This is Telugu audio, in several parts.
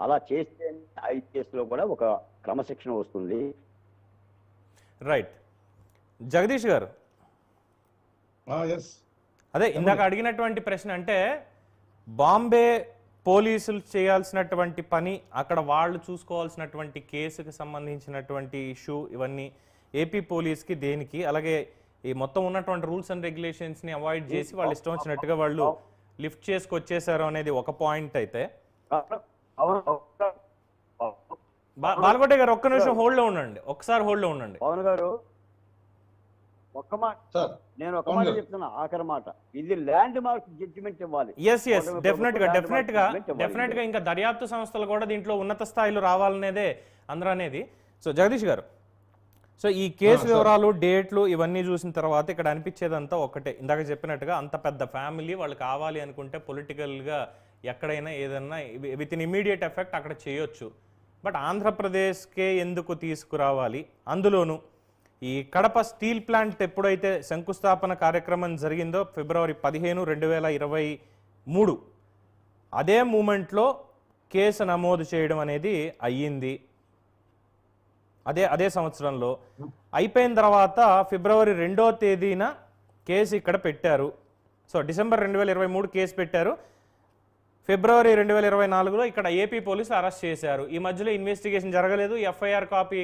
అలా చేస్తే IPS లో కూడా ఒక క్రమశిక్షణ వస్తుంది. రైట్. జగదీష్ గారు, అదే ఇందాక అడిగినటువంటి ప్రశ్న, అంటే బాంబే పోలీసులు చేయాల్సినటువంటి పని, అక్కడ వాళ్ళు చూసుకోవాల్సినటువంటి కేసుకి సంబంధించినటువంటి ఇష్యూ, ఇవన్నీ ఏపీ పోలీస్కి దేనికి, అలాగే ఈ మొత్తం ఉన్నటువంటి రూల్స్ అండ్ రెగ్యులేషన్స్ని అవాయిడ్ చేసి వాళ్ళు ఇష్టం వచ్చినట్టుగా వాళ్ళు లిఫ్ట్ చేసుకొచ్చేసారు అనేది ఒక పాయింట్ అయితే, బాలకోటే గారు ఒక్క నిమిషం హోల్డ్లో ఉండండి, ఒకసారి హోల్డ్లో ఉండండి. పవన్ గారు ఒక్క మాట, నేను ఒక మాట చెప్తున్నా, ఆఖరి మాట, ఇది ల్యాండ్ మార్క్ జడ్జిమెంట్ ఇవ్వాలి. డెఫినెట్ గా ఇంకా దర్యాప్తు సంస్థలు కూడా దీంట్లో ఉన్నత స్థాయిలో రావాలనేదే అందరూ అనేది. సో జగదీష్ గారు, సో ఈ కేసు వివరాలు, డేట్లు ఇవన్నీ చూసిన తర్వాత ఇక్కడ అనిపించేదంతా ఒకటే, ఇందాక చెప్పినట్టుగా అంత పెద్ద ఫ్యామిలీ వాళ్ళు కావాలి అనుకుంటే పొలిటికల్గా ఎక్కడైనా ఏదన్నా విత్ ఇన్ ఇమీడియట్ ఎఫెక్ట్ అక్కడ చేయొచ్చు. బట్ ఆంధ్రప్రదేశ్కే ఎందుకు తీసుకురావాలి? అందులోనూ ఈ కడప స్టీల్ ప్లాంట్ ఎప్పుడైతే శంకుస్థాపన కార్యక్రమం జరిగిందో ఫిబ్రవరి 15, 2023, అదే మూమెంట్లో కేసు నమోదు చేయడం అనేది అయ్యింది. అదే సంవత్సరంలో అయిపోయిన తర్వాత ఫిబ్రవరి 2వ తేదీన కేసు ఇక్కడ పెట్టారు. సో డిసెంబర్ 2023 కేసు పెట్టారు. ఫిబ్రవరి 2024లో ఇక్కడ ఏపీ పోలీసులు అరెస్ట్ చేశారు. ఈ మధ్యలో ఇన్వెస్టిగేషన్ జరగలేదు. FIR కాపీ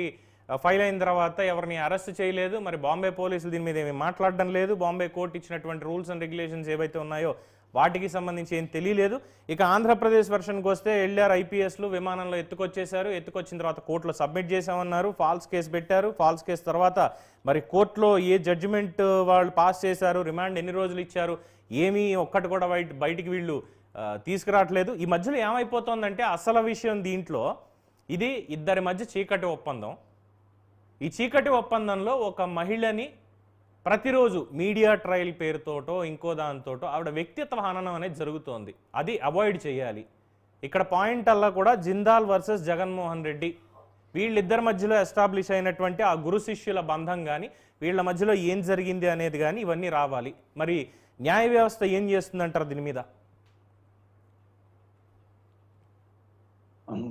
ఫైల్ అయిన తర్వాత ఎవరిని అరెస్ట్ చేయలేదు. మరి బాంబే పోలీసులు దీని మీద ఏమీ మాట్లాడడం లేదు. బాంబే కోర్టు ఇచ్చినటువంటి రూల్స్ అండ్ రెగ్యులేషన్స్ ఏవైతే ఉన్నాయో వాటికి సంబంధించి ఏం తెలియలేదు. ఇక ఆంధ్రప్రదేశ్ వెర్షన్కి వస్తే ఎల్ఆర్ IPSలు విమానంలో ఎత్తుకొచ్చేశారు. ఎత్తుకొచ్చిన తర్వాత కోర్టులో సబ్మిట్ చేశామన్నారు. ఫాల్స్ కేసు పెట్టారు. ఫాల్స్ కేసు తర్వాత మరి కోర్టులో ఏ జడ్జిమెంట్ వాళ్ళు పాస్ చేశారు, రిమాండ్ ఎన్ని రోజులు ఇచ్చారు, ఏమీ ఒక్కటి కూడా బయటికి వీళ్ళు తీసుకురావట్లేదు. ఈ మధ్యలో ఏమైపోతుందంటే అసలు విషయం దీంట్లో, ఇది ఇద్దరి మధ్య చీకటి ఒప్పందం. ఈ చీకటి ఒప్పందంలో ఒక మహిళని ప్రతిరోజు మీడియా ట్రయల్ పేరుతోటో ఇంకో దానితోటో ఆవిడ వ్యక్తిత్వ హననం అనేది జరుగుతోంది. అది అవాయిడ్ చేయాలి. ఇక్కడ పాయింట్ అల్లా కూడా జిందాల్ వర్సెస్ జగన్మోహన్ రెడ్డి, వీళ్ళిద్దరి మధ్యలో ఎస్టాబ్లిష్ అయినటువంటి ఆ గురు శిష్యుల బంధం కానీ, వీళ్ళ మధ్యలో ఏం జరిగింది అనేది కానీ ఇవన్నీ రావాలి. మరి న్యాయ వ్యవస్థ ఏం చేస్తుందంటారు దీని మీద?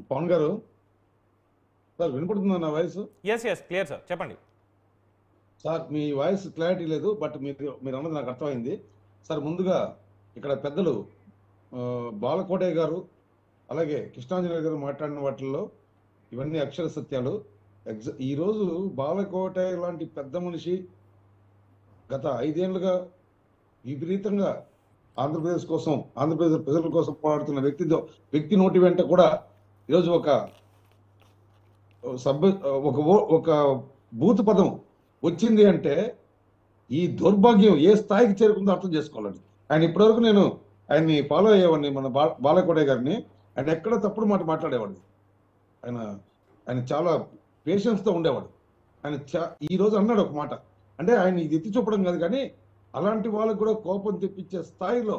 పవన్ గారు, సార్ వినపడుతుందా నా వాయిస్? ఎస్ క్లియర్ సార్, చెప్పండి సార్. మీ వాయిస్ క్లారిటీ లేదు, బట్ మీరు అన్నది నాకు అర్థమైంది సార్. ముందుగా ఇక్కడ పెద్దలు బాలకోటయ్య గారు అలాగే కృష్ణాంజలి గారు మాట్లాడిన వాటిల్లో ఇవన్నీ అక్షర సత్యాలు. ఈరోజు బాలకోటయ్య లాంటి పెద్ద మనిషి గత 5 ఏళ్లుగా విపరీతంగా ఆంధ్రప్రదేశ్ కోసం, ఆంధ్రప్రదేశ్ ప్రజల కోసం పోరాడుతున్న వ్యక్తి నోటి వెంట కూడా ఈరోజు ఒక భూత పదం వచ్చింది అంటే ఈ దౌర్భాగ్యం ఏ స్థాయికి చేరుకుందో అర్థం చేసుకోవాలండి. ఆయన ఇప్పటివరకు నేను ఆయన్ని ఫాలో అయ్యేవాడిని, మన బాలకోటయ్య గారిని. ఆయన ఎక్కడ తప్పుడు మాట మాట్లాడేవాడు. ఆయన చాలా పేషెన్స్తో ఉండేవాడు. ఆయన ఈ రోజు అన్నాడు ఒక మాట, అంటే ఆయన ఇది ఎత్తి చూపడం కాదు, కానీ అలాంటి వాళ్ళకు కూడా కోపం తెప్పించే స్థాయిలో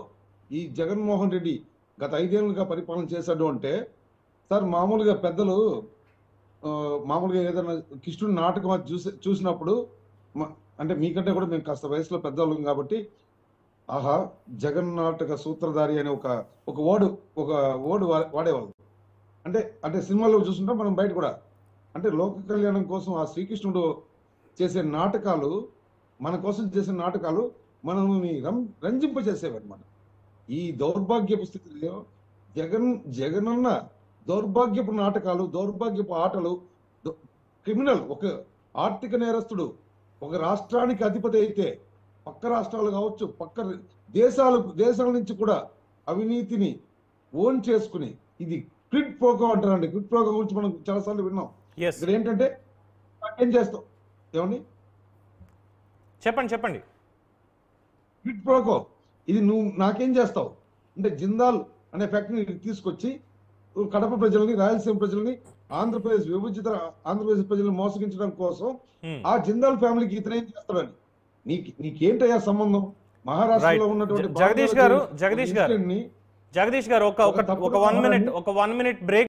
ఈ జగన్మోహన్ రెడ్డి గత 5 ఏళ్ళుగా పరిపాలన చేశాడు అంటే, సార్ మామూలుగా పెద్దలు మామూలుగా ఏదైనా కృష్ణుడి నాటకం చూసినప్పుడు, అంటే మీకంటే కూడా మేము కాస్త వయసులో పెద్దవాళ్ళం కాబట్టి, ఆహా జగన్ నాటక సూత్రధారి అనే ఒక ఓడు వాడేవాళ్ళు. అంటే సినిమాలో చూస్తుంటే మనం బయట కూడా, అంటే లోక కళ్యాణం కోసం ఆ శ్రీకృష్ణుడు చేసే నాటకాలు, మన కోసం చేసే నాటకాలు మనల్ని రంజింపజేసేవన్నమాట. ఈ దౌర్భాగ్యపు స్థితిలో జగనన్న దౌర్భాగ్యపు నాటకాలు, దౌర్భాగ్యపు ఆటలు, క్రిమినల్, ఒక ఆర్థిక నేరస్తుడు, ఒక రాష్ట్రానికి అధిపతి అయితే పక్క రాష్ట్రాలు కావచ్చు, పక్క దేశాల నుంచి కూడా అవినీతిని ఓన్ చేసుకుని, ఇది క్విడ్ ప్రోకో అంటారండి. క్విడ్ ప్రోకో గురించి మనం చాలాసార్లు విన్నాం. ఇక్కడ ఏంటంటే ఏం చేస్తాం, ఏమండి చెప్పండి. క్విడ్ ప్రోకో, ఇది నువ్వు నాకేం చేస్తావు అంటే, జిందాల్ అనే ఫ్యాక్టరీని తీసుకొచ్చి కడప ప్రజల్ని, రాయలసీమ ప్రజల్ని, ఆంధ్రప్రదేశ్ విభజిత ఆంధ్రప్రదేశ్ ప్రజల్ని మోసగించడం కోసం ఆ జిందాల్ ఫ్యామిలీకి ఇతను ఏం చేస్తాడని, నీకేంటయ్యా సంబంధం? మహారాష్ట్రలో ఉన్నటువంటి జగదీష్ గారు ఒక 1 మినిట్ బ్రేక్